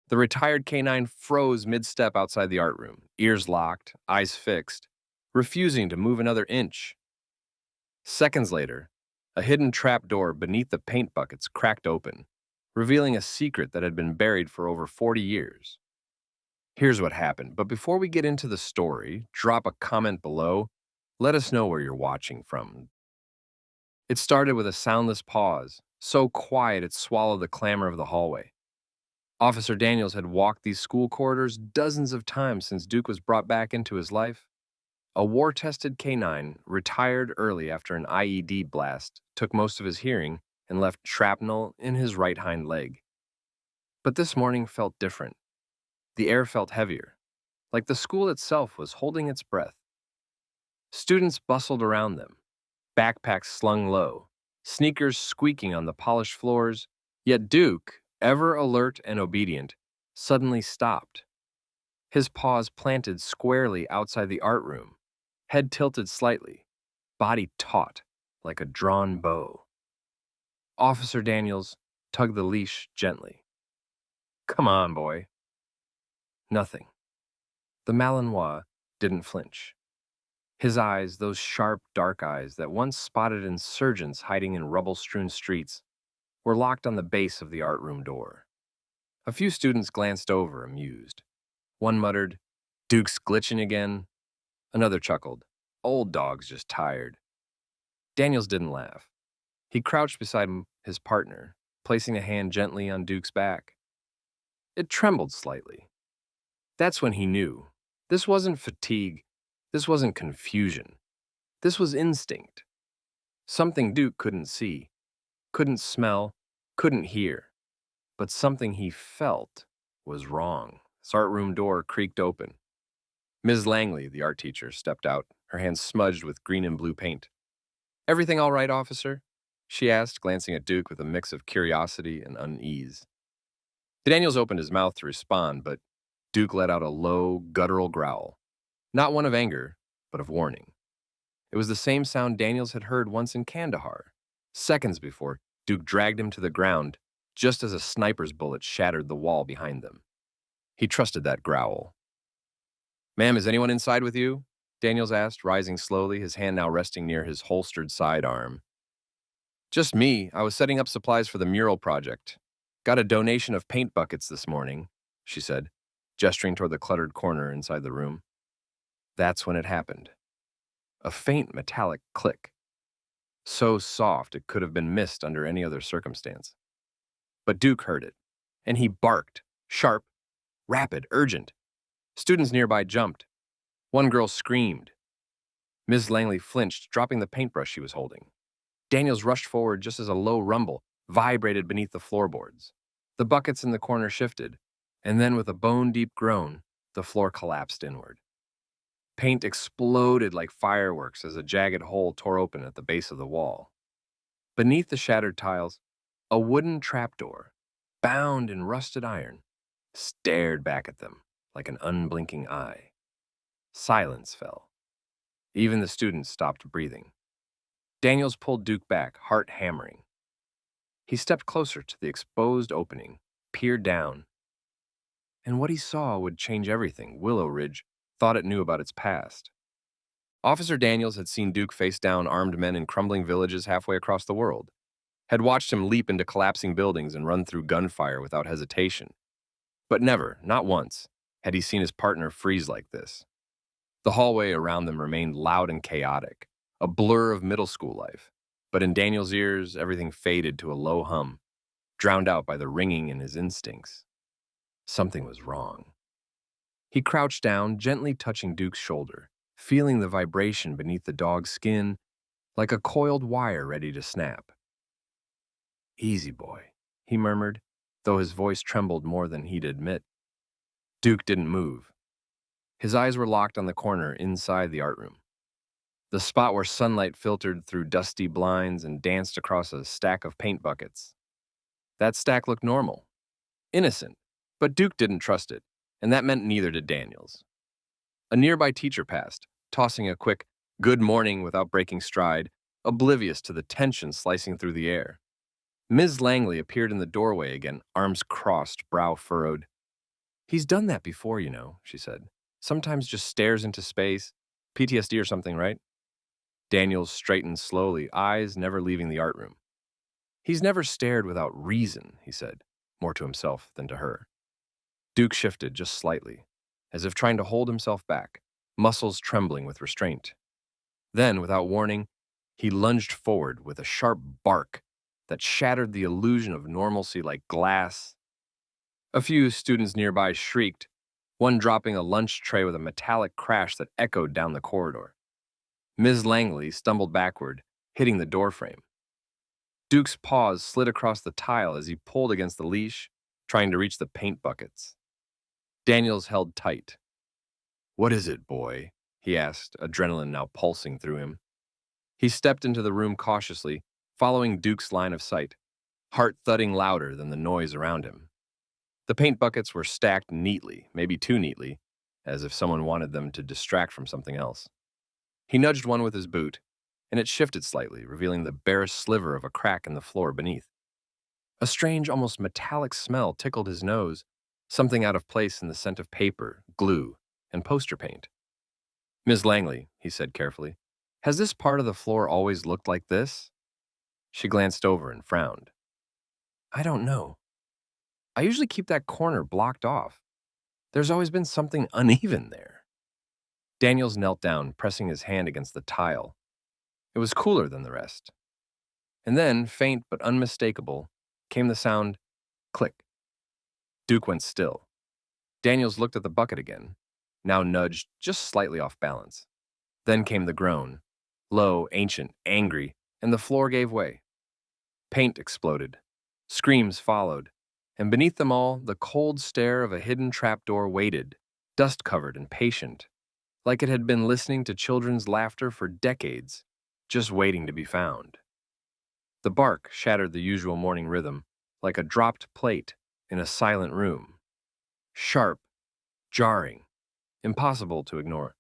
The retired canine froze mid-step outside the art room, ears locked, eyes fixed, refusing to move another inch. Seconds later, a hidden trap door beneath the paint buckets cracked open, revealing a secret that had been buried for over 40 years. Here's what happened, but before we get into the story, drop a comment below. Let us know where you're watching from. It started with a soundless pause, so quiet it swallowed the clamor of the hallway. Officer Daniels had walked these school corridors dozens of times since Duke was brought back into his life. A war-tested canine, retired early after an IED blast, took most of his hearing and left shrapnel in his right hind leg. But this morning felt different. The air felt heavier, like the school itself was holding its breath. Students bustled around them, backpacks slung low, sneakers squeaking on the polished floors, yet Duke, ever alert and obedient, suddenly stopped. His paws planted squarely outside the art room, head tilted slightly, body taut like a drawn bow. Officer Daniels tugged the leash gently. "Come on, boy." Nothing. The Malinois didn't flinch. His eyes, those sharp, dark eyes that once spotted insurgents hiding in rubble-strewn streets, were locked on the base of the art room door. A few students glanced over, amused. One muttered, "Duke's glitching again." Another chuckled, "Old dog's just tired." Daniels didn't laugh. He crouched beside his partner, placing a hand gently on Duke's back. It trembled slightly. That's when he knew. This wasn't fatigue. This wasn't confusion. This was instinct. Something Duke couldn't see, couldn't smell, couldn't hear. But something he felt was wrong. His art room door creaked open. Ms. Langley, the art teacher, stepped out, her hands smudged with green and blue paint. "Everything all right, officer?" she asked, glancing at Duke with a mix of curiosity and unease. Daniels opened his mouth to respond, but Duke let out a low, guttural growl. Not one of anger, but of warning. It was the same sound Daniels had heard once in Kandahar. Seconds before, Duke dragged him to the ground, just as a sniper's bullet shattered the wall behind them. He trusted that growl. "Ma'am, is anyone inside with you?" Daniels asked, rising slowly, his hand now resting near his holstered sidearm. "Just me. I was setting up supplies for the mural project. Got a donation of paint buckets this morning," she said, gesturing toward the cluttered corner inside the room. That's when it happened. A faint metallic click, so soft it could have been missed under any other circumstance. But Duke heard it, and he barked, sharp, rapid, urgent. Students nearby jumped. One girl screamed. Ms. Langley flinched, dropping the paintbrush she was holding. Daniels rushed forward just as a low rumble vibrated beneath the floorboards. The buckets in the corner shifted, and then with a bone-deep groan, the floor collapsed inward. Paint exploded like fireworks as a jagged hole tore open at the base of the wall. Beneath the shattered tiles, a wooden trapdoor, bound in rusted iron, stared back at them like an unblinking eye. Silence fell. Even the students stopped breathing. Daniels pulled Duke back, heart hammering. He stepped closer to the exposed opening, peered down, and what he saw would change everything Willow Ridge thought it knew about its past. Officer Daniels had seen Duke face down armed men in crumbling villages halfway across the world, had watched him leap into collapsing buildings and run through gunfire without hesitation. But never, not once, had he seen his partner freeze like this. The hallway around them remained loud and chaotic, a blur of middle school life. But in Daniel's ears, everything faded to a low hum, drowned out by the ringing in his instincts. Something was wrong. He crouched down, gently touching Duke's shoulder, feeling the vibration beneath the dog's skin like a coiled wire ready to snap. "Easy, boy," he murmured, though his voice trembled more than he'd admit. Duke didn't move. His eyes were locked on the corner inside the art room, the spot where sunlight filtered through dusty blinds and danced across a stack of paint buckets. That stack looked normal, innocent, but Duke didn't trust it, and that meant neither did Daniels. A nearby teacher passed, tossing a quick "good morning" without breaking stride, oblivious to the tension slicing through the air. Ms. Langley appeared in the doorway again, arms crossed, brow furrowed. He's done that before, she said. Sometimes just stares into space. PTSD or something, right? Daniels straightened slowly, eyes never leaving the art room. He's never stared without reason, he said, more to himself than to her. Duke shifted just slightly, as if trying to hold himself back, muscles trembling with restraint. Then, without warning, he lunged forward with a sharp bark that shattered the illusion of normalcy like glass. A few students nearby shrieked, one dropping a lunch tray with a metallic crash that echoed down the corridor. Ms. Langley stumbled backward, hitting the doorframe. Duke's paws slid across the tile as he pulled against the leash, trying to reach the paint buckets. Daniels held tight. "What is it, boy?" he asked, adrenaline now pulsing through him. He stepped into the room cautiously, following Duke's line of sight, heart thudding louder than the noise around him. The paint buckets were stacked neatly, maybe too neatly, as if someone wanted them to distract from something else. He nudged one with his boot, and it shifted slightly, revealing the barest sliver of a crack in the floor beneath. A strange, almost metallic smell tickled his nose, something out of place in the scent of paper, glue, and poster paint. "Miss Langley," he said carefully, "has this part of the floor always looked like this?" She glanced over and frowned. "I don't know. I usually keep that corner blocked off. There's always been something uneven there." Daniels knelt down, pressing his hand against the tile. It was cooler than the rest. And then, faint but unmistakable, came the sound, click. Duke went still. Daniels looked at the bucket again, now nudged just slightly off balance. Then came the groan, low, ancient, angry, and the floor gave way. Paint exploded. Screams followed, and beneath them all, the cold stare of a hidden trapdoor waited, dust-covered and patient, like it had been listening to children's laughter for decades, just waiting to be found. The bark shattered the usual morning rhythm, like a dropped plate in a silent room. Sharp, jarring, impossible to ignore.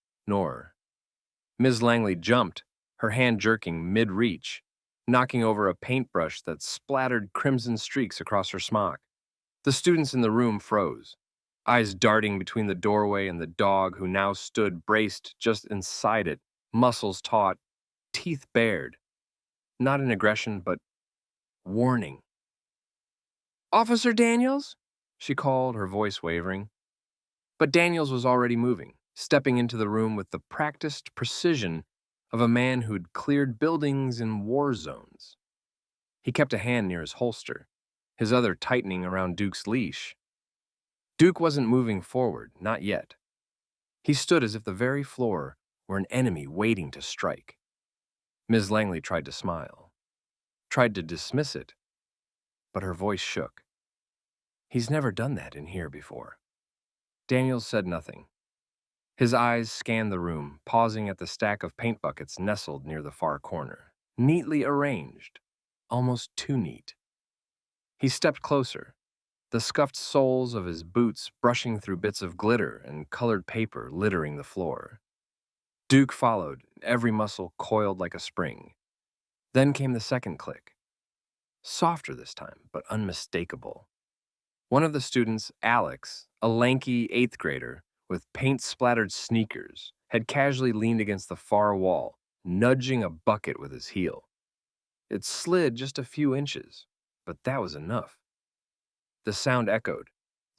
Ms. Langley jumped, her hand jerking mid-reach, knocking over a paintbrush that splattered crimson streaks across her smock. The students in the room froze, eyes darting between the doorway and the dog who now stood braced just inside it, muscles taut, teeth bared. Not in aggression, but warning. "Officer Daniels?" she called, her voice wavering. But Daniels was already moving, stepping into the room with the practiced precision of a man who'd cleared buildings in war zones. He kept a hand near his holster, his other tightening around Duke's leash. Duke wasn't moving forward, not yet. He stood as if the very floor were an enemy waiting to strike. Ms. Langley tried to smile, tried to dismiss it, but her voice shook. "He's never done that in here before." Daniels said nothing. His eyes scanned the room, pausing at the stack of paint buckets nestled near the far corner, neatly arranged, almost too neat. He stepped closer, the scuffed soles of his boots brushing through bits of glitter and colored paper littering the floor. Duke followed, every muscle coiled like a spring. Then came the second click. Softer this time, but unmistakable. One of the students, Alex, a lanky 8th grader with paint-splattered sneakers, had casually leaned against the far wall, nudging a bucket with his heel. It slid just a few inches, but that was enough. The sound echoed,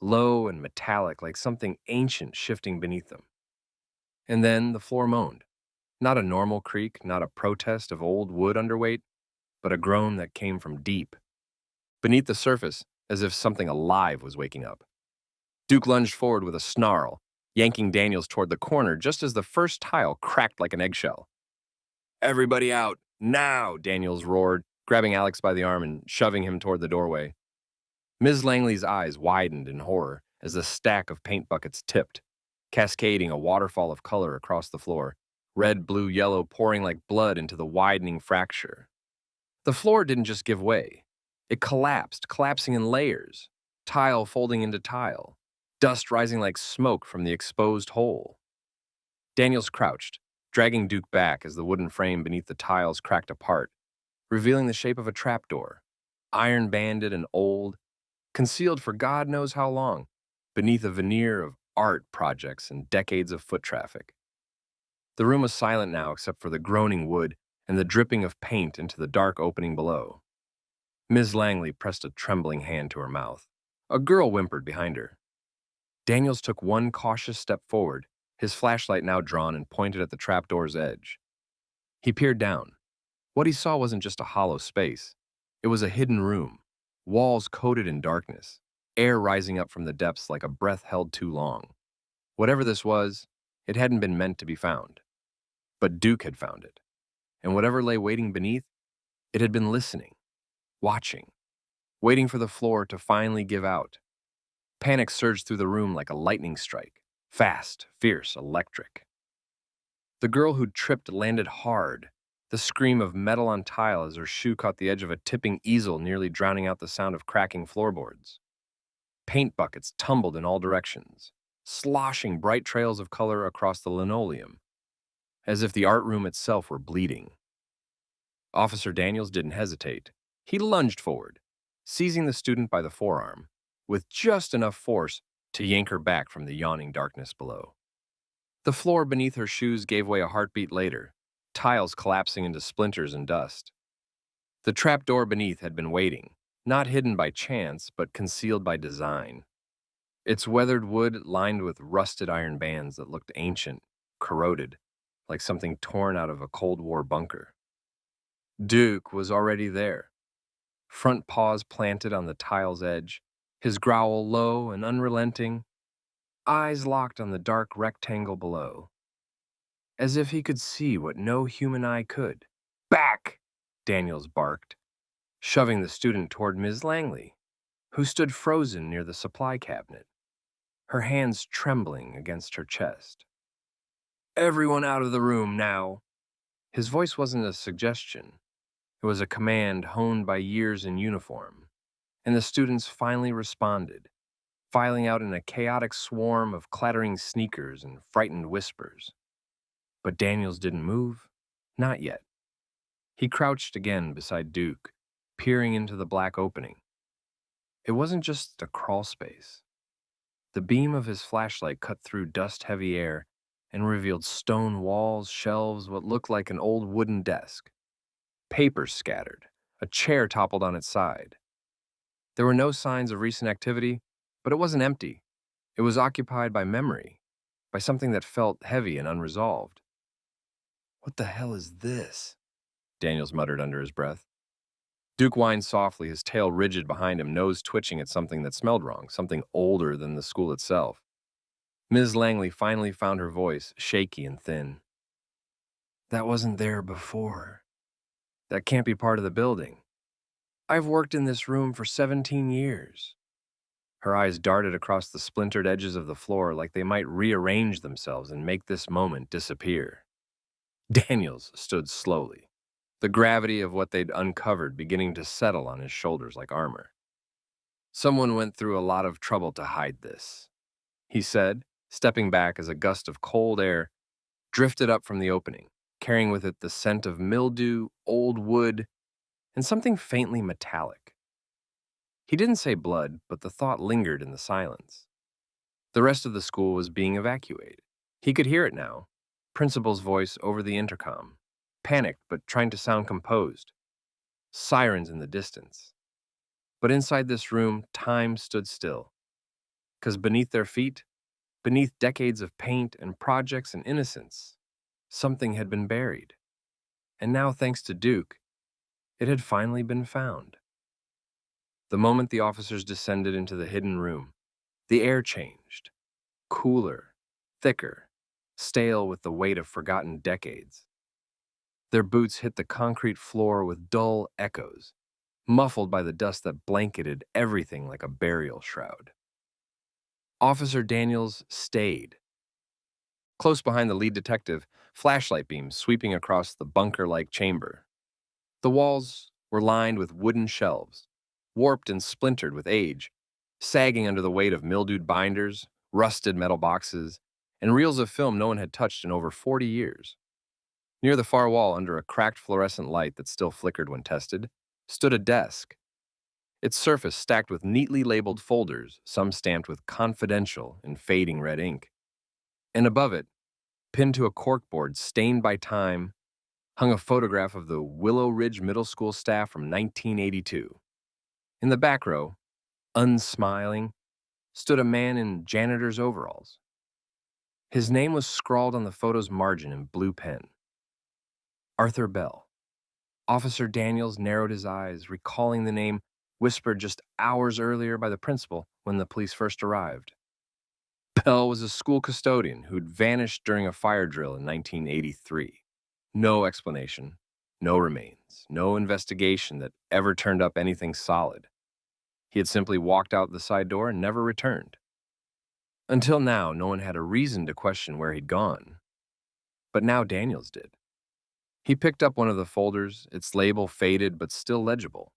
low and metallic like something ancient shifting beneath them. And then the floor moaned. Not a normal creak, not a protest of old wood underweight, but a groan that came from deep, beneath the surface, as if something alive was waking up. Duke lunged forward with a snarl, yanking Daniels toward the corner just as the first tile cracked like an eggshell. "Everybody out, now!" Daniels roared, grabbing Alex by the arm and shoving him toward the doorway. Ms. Langley's eyes widened in horror as the stack of paint buckets tipped, cascading a waterfall of color across the floor, red, blue, yellow pouring like blood into the widening fracture. The floor didn't just give way. It collapsed, collapsing in layers, tile folding into tile, dust rising like smoke from the exposed hole. Daniels crouched, dragging Duke back as the wooden frame beneath the tiles cracked apart, revealing the shape of a trapdoor, iron-banded and old, concealed for God knows how long, beneath a veneer of art projects and decades of foot traffic. The room was silent now except for the groaning wood and the dripping of paint into the dark opening below. Ms. Langley pressed a trembling hand to her mouth. A girl whimpered behind her. Daniels took one cautious step forward, his flashlight now drawn and pointed at the trapdoor's edge. He peered down. What he saw wasn't just a hollow space. It was a hidden room, walls coated in darkness, air rising up from the depths like a breath held too long. Whatever this was, it hadn't been meant to be found. But Duke had found it. And whatever lay waiting beneath, it had been listening, watching, waiting for the floor to finally give out. Panic surged through the room like a lightning strike, fast, fierce, electric. The girl who'd tripped landed hard, the scream of metal on tile as her shoe caught the edge of a tipping easel, nearly drowning out the sound of cracking floorboards. Paint buckets tumbled in all directions, sloshing bright trails of color across the linoleum, as if the art room itself were bleeding. Officer Daniels didn't hesitate. He lunged forward, seizing the student by the forearm, with just enough force to yank her back from the yawning darkness below. The floor beneath her shoes gave way a heartbeat later, tiles collapsing into splinters and dust. The trapdoor beneath had been waiting, not hidden by chance, but concealed by design. Its weathered wood lined with rusted iron bands that looked ancient, corroded, like something torn out of a Cold War bunker. Duke was already there, front paws planted on the tile's edge, his growl low and unrelenting, eyes locked on the dark rectangle below, as if he could see what no human eye could. "Back!" Daniels barked, shoving the student toward Ms. Langley, who stood frozen near the supply cabinet, her hands trembling against her chest. "Everyone out of the room now!" His voice wasn't a suggestion. It was a command honed by years in uniform, and the students finally responded, filing out in a chaotic swarm of clattering sneakers and frightened whispers. But Daniels didn't move, not yet. He crouched again beside Duke, peering into the black opening. It wasn't just a crawl space. The beam of his flashlight cut through dust-heavy air and revealed stone walls, shelves, what looked like an old wooden desk. Papers scattered, a chair toppled on its side. There were no signs of recent activity, but it wasn't empty. It was occupied by memory, by something that felt heavy and unresolved. "What the hell is this?" Daniels muttered under his breath. Duke whined softly, his tail rigid behind him, nose twitching at something that smelled wrong, something older than the school itself. Ms. Langley finally found her voice, shaky and thin. "That wasn't there before. That can't be part of the building. I've worked in this room for 17 years. Her eyes darted across the splintered edges of the floor like they might rearrange themselves and make this moment disappear. Daniels stood slowly, the gravity of what they'd uncovered beginning to settle on his shoulders like armor. "Someone went through a lot of trouble to hide this," he said, stepping back as a gust of cold air drifted up from the opening, carrying with it the scent of mildew, old wood, and something faintly metallic. He didn't say blood, but the thought lingered in the silence. The rest of the school was being evacuated. He could hear it now, principal's voice over the intercom, panicked but trying to sound composed. Sirens in the distance. But inside this room, time stood still. Because beneath their feet, beneath decades of paint and projects and innocence, something had been buried. And now, thanks to Duke, it had finally been found. The moment the officers descended into the hidden room, the air changed. Cooler, thicker, stale with the weight of forgotten decades. Their boots hit the concrete floor with dull echoes, muffled by the dust that blanketed everything like a burial shroud. Officer Daniels stayed. Close behind the lead detective, flashlight beams sweeping across the bunker-like chamber. The walls were lined with wooden shelves, warped and splintered with age, sagging under the weight of mildewed binders, rusted metal boxes, and reels of film no one had touched in over 40 years. Near the far wall, under a cracked fluorescent light that still flickered when tested, stood a desk. its surface stacked with neatly labeled folders, some stamped with confidential in fading red ink. And above it, pinned to a corkboard stained by time, hung a photograph of the Willow Ridge Middle School staff from 1982. In the back row, unsmiling, stood a man in janitor's overalls. His name was scrawled on the photo's margin in blue pen. Arthur Bell. Officer Daniels narrowed his eyes, recalling the name whispered just hours earlier by the principal when the police first arrived. Bell was a school custodian who'd vanished during a fire drill in 1983. No explanation, no remains, no investigation that ever turned up anything solid. He had simply walked out the side door and never returned. Until now, no one had a reason to question where he'd gone. But now Daniels did. He picked up one of the folders, its label faded but still legible.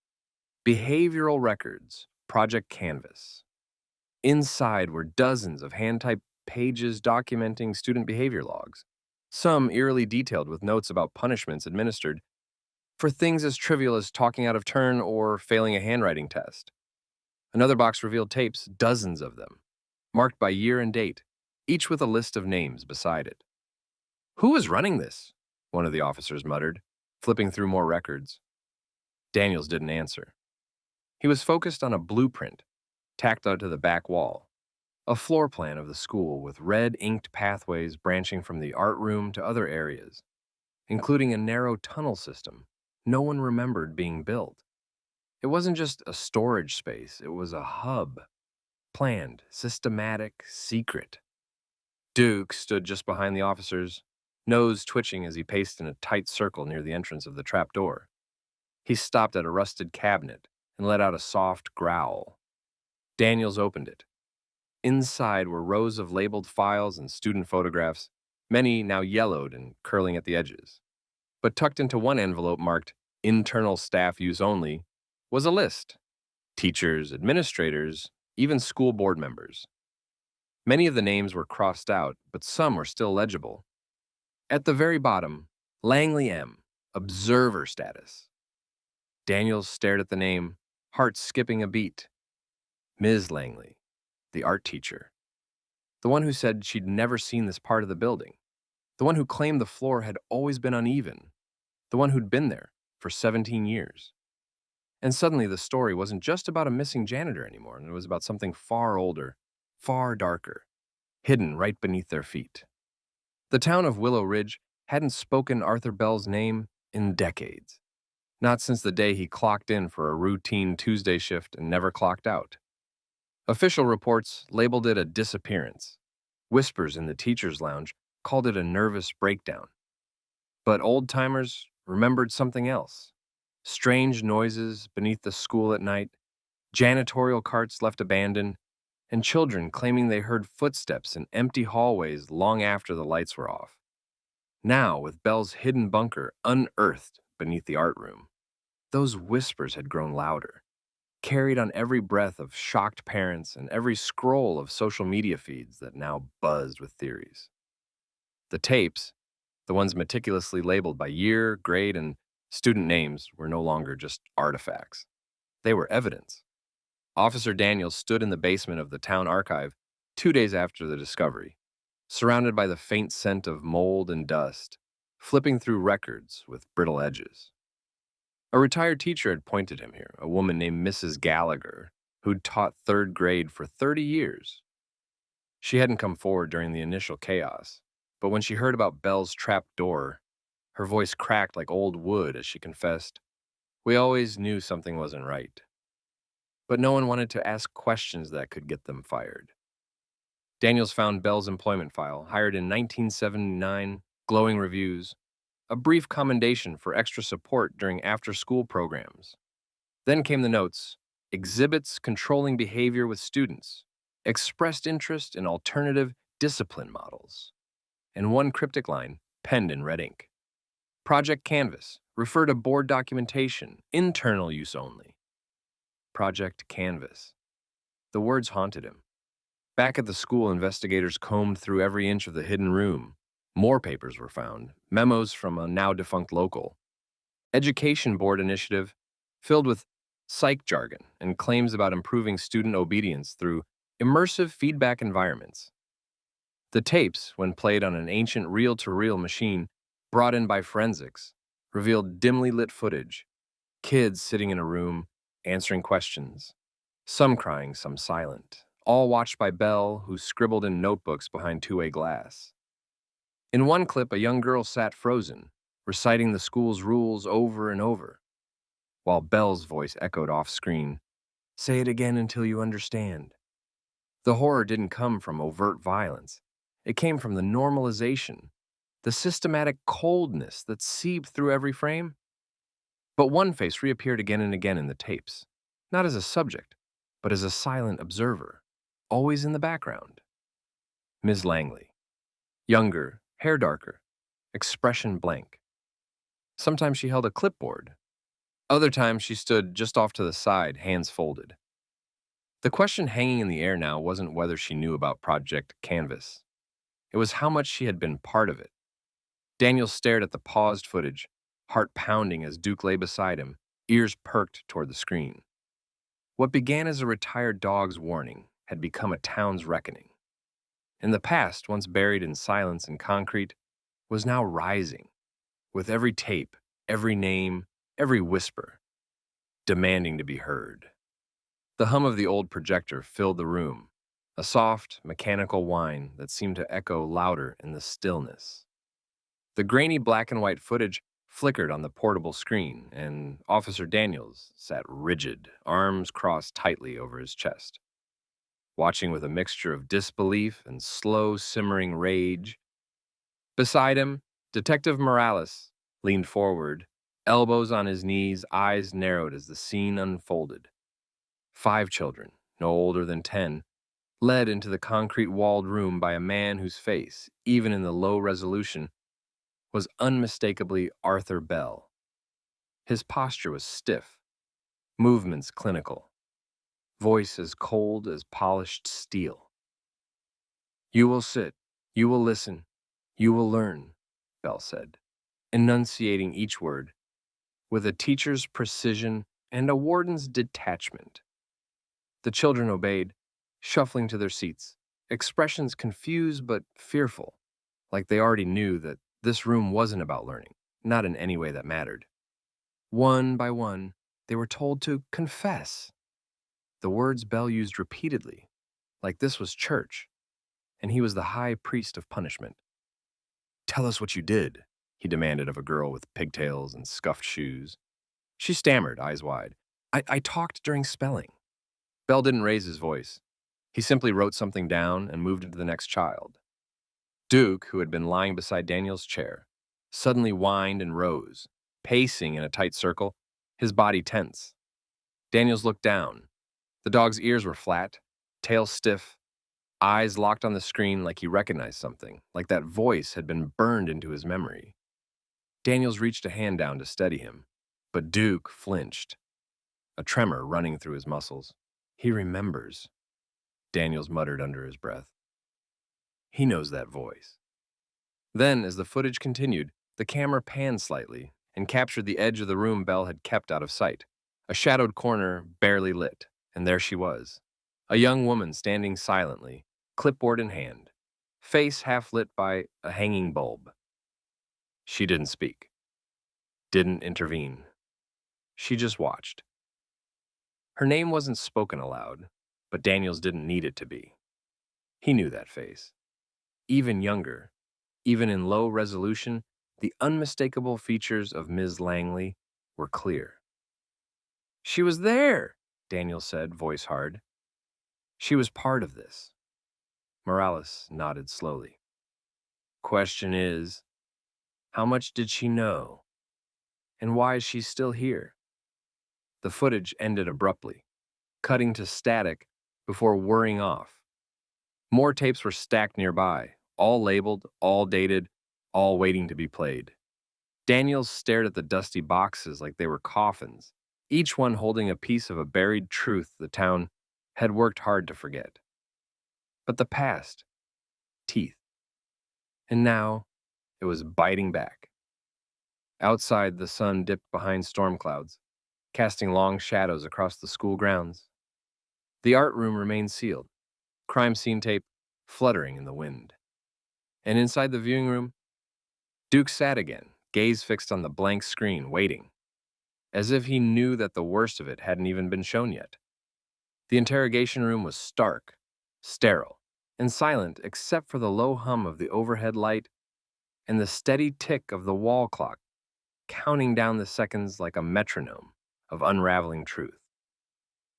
Behavioral Records, Project Canvas. Inside were dozens of hand-typed pages documenting student behavior logs, some eerily detailed with notes about punishments administered for things as trivial as talking out of turn or failing a handwriting test. Another box revealed tapes, dozens of them, marked by year and date, each with a list of names beside it. "Who was running this?" one of the officers muttered, flipping through more records. Daniels didn't answer. He was focused on a blueprint tacked onto the back wall, a floor plan of the school with red inked pathways branching from the art room to other areas, including a narrow tunnel system no one remembered being built. It wasn't just a storage space, it was a hub. Planned, systematic, secret. Duke stood just behind the officers, nose twitching as he paced in a tight circle near the entrance of the trapdoor. He stopped at a rusted cabinet and let out a soft growl. Daniels opened it. Inside were rows of labeled files and student photographs, many now yellowed and curling at the edges. But tucked into one envelope marked "Internal Staff Use Only" was a list. Teachers, administrators, even school board members. Many of the names were crossed out, but some were still legible. At the very bottom, Langley M., observer status. Daniels stared at the name, heart skipping a beat. Ms. Langley, the art teacher. The one who said she'd never seen this part of the building. The one who claimed the floor had always been uneven. The one who'd been there for 17 years. And suddenly the story wasn't just about a missing janitor anymore, and it was about something far older, far darker, hidden right beneath their feet. The town of Willow Ridge hadn't spoken Arthur Bell's name in decades. Not since the day he clocked in for a routine Tuesday shift and never clocked out. Official reports labeled it a disappearance. Whispers in the teacher's lounge called it a nervous breakdown. But old-timers remembered something else. Strange noises beneath the school at night, janitorial carts left abandoned, and children claiming they heard footsteps in empty hallways long after the lights were off. Now, with Bell's hidden bunker unearthed beneath the art room, those whispers had grown louder, carried on every breath of shocked parents and every scroll of social media feeds that now buzzed with theories. The tapes, the ones meticulously labeled by year, grade, and student names, were no longer just artifacts. They were evidence. Officer Daniels stood in the basement of the town archive 2 days after the discovery, surrounded by the faint scent of mold and dust, flipping through records with brittle edges. A retired teacher had pointed him here, a woman named Mrs. Gallagher, who'd taught 3rd grade for 30 years. She hadn't come forward during the initial chaos, but when she heard about Bell's trap door, her voice cracked like old wood as she confessed, "We always knew something wasn't right." But no one wanted to ask questions that could get them fired. Daniels found Bell's employment file, hired in 1979, glowing reviews, a brief commendation for extra support during after-school programs. Then came the notes: exhibits controlling behavior with students, expressed interest in alternative discipline models, and one cryptic line, penned in red ink. Project Canvas, refer to board documentation, internal use only. Project Canvas. The words haunted him. Back at the school, investigators combed through every inch of the hidden room. More papers were found, memos from a now-defunct local. Education board initiative filled with psych jargon, and claims about improving student obedience through immersive feedback environments. The tapes, when played on an ancient reel to reel machine brought in by forensics, revealed dimly lit footage, kids sitting in a room, answering questions, some crying, some silent, all watched by Belle, who scribbled in notebooks behind two-way glass. In one clip, a young girl sat frozen, reciting the school's rules over and over, while Belle's voice echoed off screen, "Say it again until you understand." The horror didn't come from overt violence. It came from the normalization, the systematic coldness that seeped through every frame. But one face reappeared again and again in the tapes, not as a subject, but as a silent observer, always in the background. Ms. Langley. Younger, hair darker, expression blank. Sometimes she held a clipboard. Other times she stood just off to the side, hands folded. The question hanging in the air now wasn't whether she knew about Project Canvas. It was how much she had been part of it. Daniel stared at the paused footage, heart pounding as Duke lay beside him, ears perked toward the screen. What began as a retired dog's warning had become a town's reckoning. And the past, once buried in silence and concrete, was now rising, with every tape, every name, every whisper, demanding to be heard. The hum of the old projector filled the room, a soft, mechanical whine that seemed to echo louder in the stillness. The grainy black and white footage flickered on the portable screen, and Officer Daniels sat rigid, arms crossed tightly over his chest, watching with a mixture of disbelief and slow, simmering rage. Beside him, Detective Morales leaned forward, elbows on his knees, eyes narrowed as the scene unfolded. 5 children, no older than 10, led into the concrete-walled room by a man whose face, even in the low resolution, was unmistakably Arthur Bell. His posture was stiff, movements clinical, voice as cold as polished steel. "You will sit, you will listen, you will learn," Bell said, enunciating each word with a teacher's precision and a warden's detachment. The children obeyed, shuffling to their seats, expressions confused but fearful, like they already knew that this room wasn't about learning, not in any way that mattered. One by one, they were told to confess. The words Bell used repeatedly, like this was church, and he was the high priest of punishment. "Tell us what you did," he demanded of a girl with pigtails and scuffed shoes. She stammered, eyes wide. I talked during spelling." Bell didn't raise his voice. He simply wrote something down and moved into the next child. Duke, who had been lying beside Daniel's chair, suddenly whined and rose, pacing in a tight circle, his body tense. Daniels looked down. The dog's ears were flat, tail stiff, eyes locked on the screen like he recognized something, like that voice had been burned into his memory. Daniels reached a hand down to steady him, but Duke flinched, a tremor running through his muscles. "He remembers," Daniels muttered under his breath. "He knows that voice." Then, as the footage continued, the camera panned slightly and captured the edge of the room Bell had kept out of sight, a shadowed corner barely lit, and there she was, a young woman standing silently, clipboard in hand, face half lit by a hanging bulb. She didn't speak, didn't intervene. She just watched. Her name wasn't spoken aloud, but Daniels didn't need it to be. He knew that face. Even younger, even in low resolution, the unmistakable features of Ms. Langley were clear. "She was there," Daniel said, voice hard. "She was part of this." Morales nodded slowly. "Question is, how much did she know? And why is she still here?" The footage ended abruptly, cutting to static before whirring off. More tapes were stacked nearby, all labeled, all dated, all waiting to be played. Daniels stared at the dusty boxes like they were coffins, each one holding a piece of a buried truth the town had worked hard to forget. But the past, teeth. And now, it was biting back. Outside, the sun dipped behind storm clouds, casting long shadows across the school grounds. The art room remained sealed, crime scene tape fluttering in the wind. And inside the viewing room, Duke sat again, gaze fixed on the blank screen, waiting, as if he knew that the worst of it hadn't even been shown yet. The interrogation room was stark, sterile, and silent except for the low hum of the overhead light and the steady tick of the wall clock, counting down the seconds like a metronome of unraveling truth.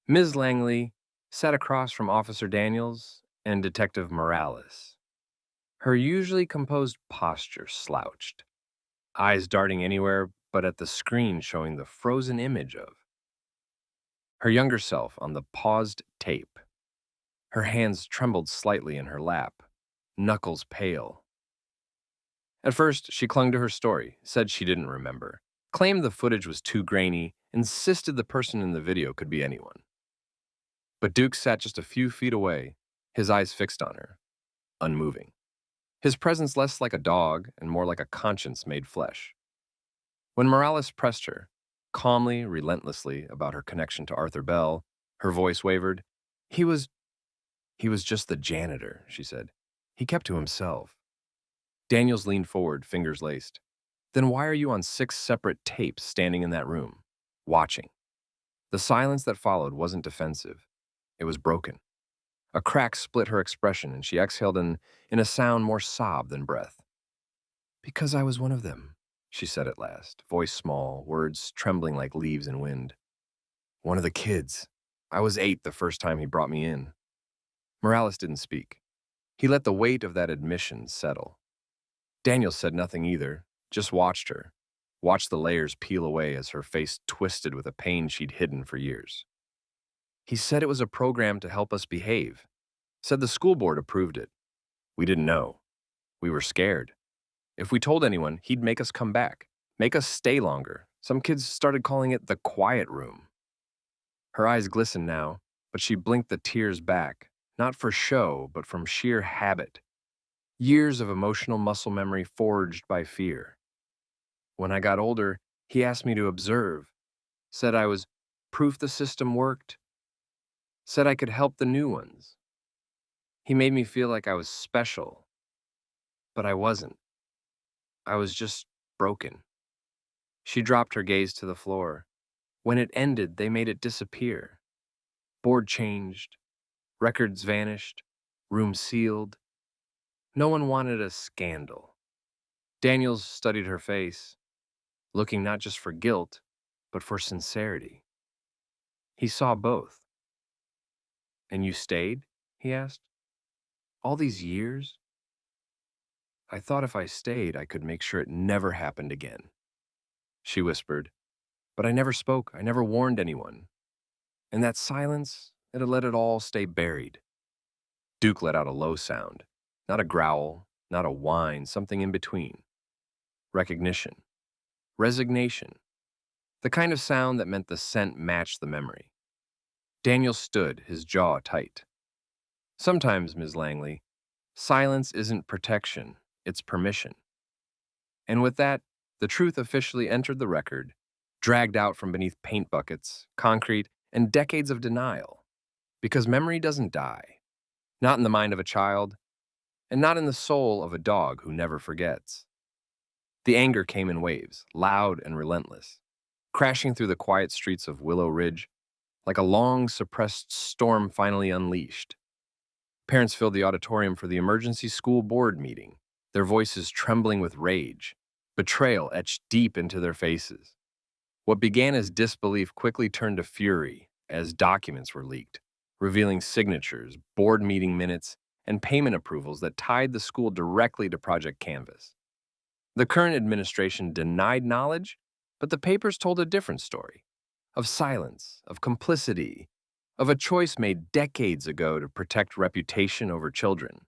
Ms. Langley sat across from Officer Daniels and Detective Morales. Her usually composed posture slouched, eyes darting anywhere but at the screen showing the frozen image of her younger self on the paused tape. Her hands trembled slightly in her lap, knuckles pale. At first, she clung to her story, said she didn't remember, claimed the footage was too grainy, insisted the person in the video could be anyone. But Duke sat just a few feet away, his eyes fixed on her, unmoving. His presence less like a dog and more like a conscience made flesh. When Morales pressed her, calmly, relentlessly, about her connection to Arthur Bell, her voice wavered. He was just the janitor, she said. He kept to himself. Daniels leaned forward, fingers laced. Then why are you on 6 separate tapes standing in that room, watching? The silence that followed wasn't defensive. It was broken. A crack split her expression, and she exhaled in a sound more sob than breath. Because I was one of them, she said at last, voice small, words trembling like leaves in wind. One of the kids. I was 8 the first time he brought me in. Morales didn't speak. He let the weight of that admission settle. Daniel said nothing either, just watched her, watched the layers peel away as her face twisted with a pain she'd hidden for years. He said it was a program to help us behave. Said the school board approved it. We didn't know. We were scared. If we told anyone, he'd make us come back, make us stay longer. Some kids started calling it the quiet room. Her eyes glistened now, but she blinked the tears back, not for show, but from sheer habit. Years of emotional muscle memory forged by fear. When I got older, he asked me to observe, said I was proof the system worked, said I could help the new ones. He made me feel like I was special, but I wasn't. I was just broken. She dropped her gaze to the floor. When it ended, they made it disappear. Board changed, records vanished, room sealed. No one wanted a scandal. Daniels studied her face, looking not just for guilt, but for sincerity. He saw both. And you stayed? He asked. All these years? I thought if I stayed, I could make sure it never happened again. She whispered, but I never spoke, I never warned anyone. And that silence, it had let it all stay buried. Duke let out a low sound, not a growl, not a whine, something in between. Recognition. Resignation. The kind of sound that meant the scent matched the memory. Daniel stood, his jaw tight. Sometimes, Ms. Langley, silence isn't protection, it's permission. And with that, the truth officially entered the record, dragged out from beneath paint buckets, concrete, and decades of denial. Because memory doesn't die. Not in the mind of a child, and not in the soul of a dog who never forgets. The anger came in waves, loud and relentless, crashing through the quiet streets of Willow Ridge like a long, suppressed storm finally unleashed. Parents filled the auditorium for the emergency school board meeting, their voices trembling with rage, betrayal etched deep into their faces. What began as disbelief quickly turned to fury as documents were leaked, revealing signatures, board meeting minutes, and payment approvals that tied the school directly to Project Canvas. The current administration denied knowledge, but the papers told a different story, of silence, of complicity, of a choice made decades ago to protect reputation over children.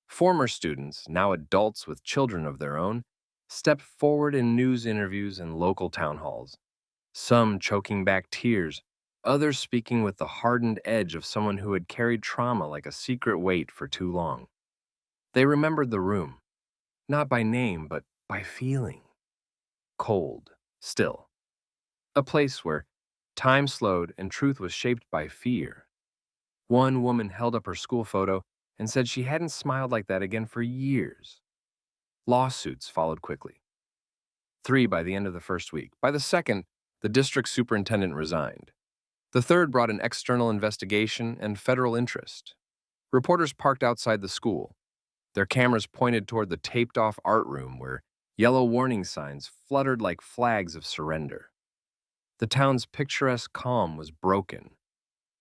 Former students, now adults with children of their own, stepped forward in news interviews and local town halls, some choking back tears, others speaking with the hardened edge of someone who had carried trauma like a secret weight for too long. They remembered the room, not by name, but by feeling. Cold, still. A place where Time slowed, and truth was shaped by fear. One woman held up her school photo and said she hadn't smiled like that again for years. Lawsuits followed quickly. 3 by the end of the first week. By the second, the district superintendent resigned. The third brought an external investigation and federal interest. Reporters parked outside the school, their cameras pointed toward the taped-off art room where yellow warning signs fluttered like flags of surrender. The town's picturesque calm was broken.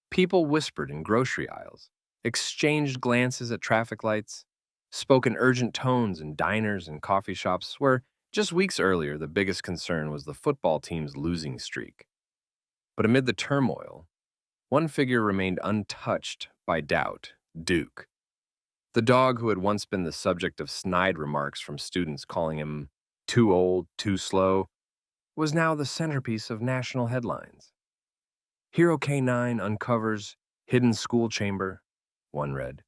People whispered in grocery aisles, exchanged glances at traffic lights, spoke in urgent tones in diners and coffee shops where, just weeks earlier, the biggest concern was the football team's losing streak. But amid the turmoil, one figure remained untouched by doubt: Duke. The dog who had once been the subject of snide remarks from students calling him too old, too slow, was now the centerpiece of national headlines. Hero K9 uncovers hidden school chamber, one read.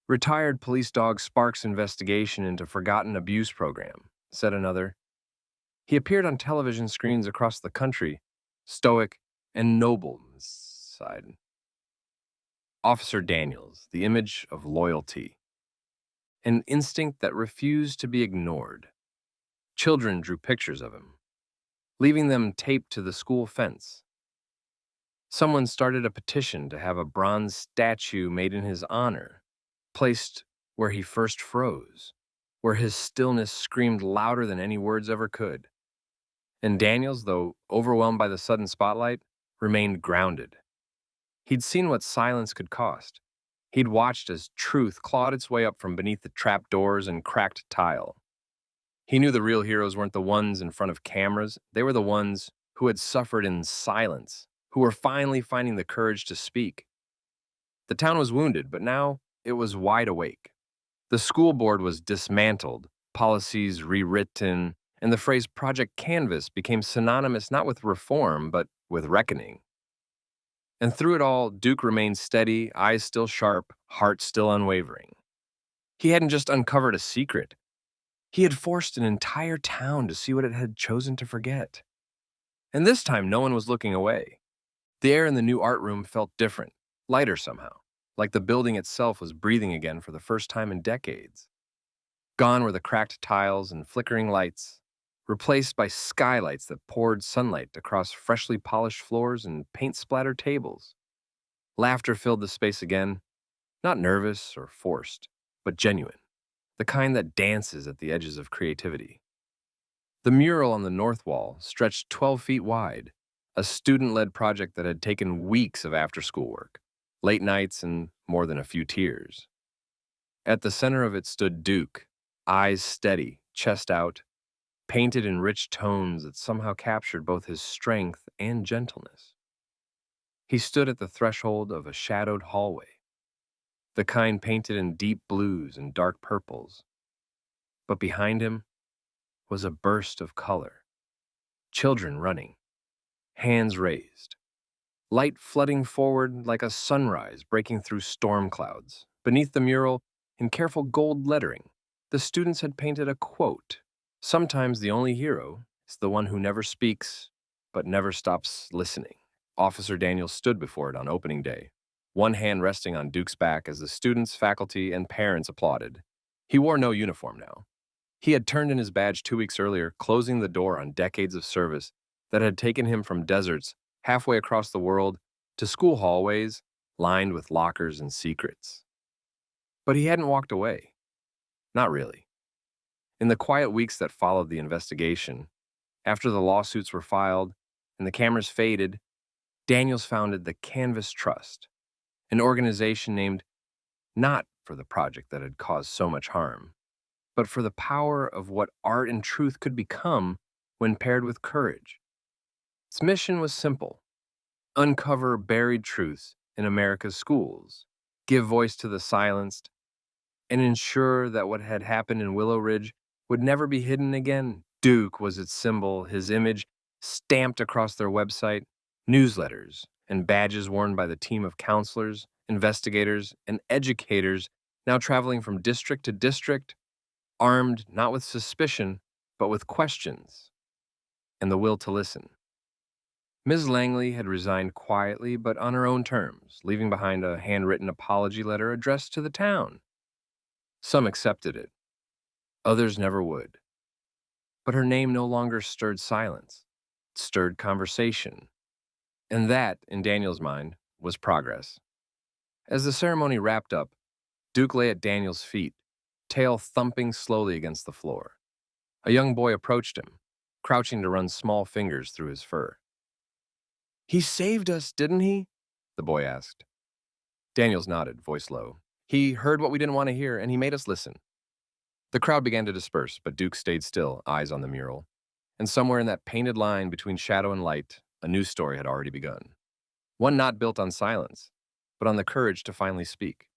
Retired police dog sparks investigation into forgotten abuse program, said another. He appeared on television screens across the country, stoic and noble inside. Officer Daniels, the image of loyalty, an instinct that refused to be ignored. Children drew pictures of him, leaving them taped to the school fence. Someone started a petition to have a bronze statue made in his honor, placed where he first froze, where his stillness screamed louder than any words ever could. And Daniels, though overwhelmed by the sudden spotlight, remained grounded. He'd seen what silence could cost. He'd watched as truth clawed its way up from beneath the trapdoors and cracked tile. He knew the real heroes weren't the ones in front of cameras. They were the ones who had suffered in silence, who were finally finding the courage to speak. The town was wounded, but now it was wide awake. The school board was dismantled, policies rewritten, and the phrase Project Canvas became synonymous not with reform, but with reckoning. And through it all, Duke remained steady, eyes still sharp, heart still unwavering. He hadn't just uncovered a secret. He had forced an entire town to see what it had chosen to forget. And this time, no one was looking away. The air in the new art room felt different, lighter somehow, like the building itself was breathing again for the first time in decades. Gone were the cracked tiles and flickering lights, replaced by skylights that poured sunlight across freshly polished floors and paint-splattered tables. Laughter filled the space again, not nervous or forced, but genuine, the kind that dances at the edges of creativity. The mural on the north wall stretched 12 feet wide, a student-led project that had taken weeks of after-school work, late nights, and more than a few tears. At the center of it stood Duke, eyes steady, chest out, painted in rich tones that somehow captured both his strength and gentleness. He stood at the threshold of a shadowed hallway, the kind painted in deep blues and dark purples. But behind him was a burst of color. Children running, hands raised, light flooding forward like a sunrise breaking through storm clouds. Beneath the mural, in careful gold lettering, the students had painted a quote. Sometimes the only hero is the one who never speaks, but never stops listening. Officer Daniels stood before it on opening day, one hand resting on Duke's back as the students, faculty, and parents applauded. He wore no uniform now. He had turned in his badge 2 weeks earlier, closing the door on decades of service that had taken him from deserts halfway across the world to school hallways lined with lockers and secrets. But he hadn't walked away. Not really. In the quiet weeks that followed the investigation, after the lawsuits were filed and the cameras faded, Daniels founded the Canvas Trust, an organization named not for the project that had caused so much harm, but for the power of what art and truth could become when paired with courage. Its mission was simple: uncover buried truths in America's schools, give voice to the silenced, and ensure that what had happened in Willow Ridge would never be hidden again. Duke was its symbol, his image stamped across their website, newsletters, and badges worn by the team of counselors, investigators, and educators now traveling from district to district, armed not with suspicion, but with questions and the will to listen. Ms. Langley had resigned quietly but on her own terms, leaving behind a handwritten apology letter addressed to the town. Some accepted it, others never would. But her name no longer stirred silence, it stirred conversation. And that, in Daniel's mind, was progress. As the ceremony wrapped up, Duke lay at Daniel's feet, tail thumping slowly against the floor. A young boy approached him, crouching to run small fingers through his fur. "He saved us, didn't he?" the boy asked. Daniels nodded, voice low. "He heard what we didn't want to hear, and he made us listen." The crowd began to disperse, but Duke stayed still, eyes on the mural. And somewhere in that painted line between shadow and light, a new story had already begun. One not built on silence, but on the courage to finally speak.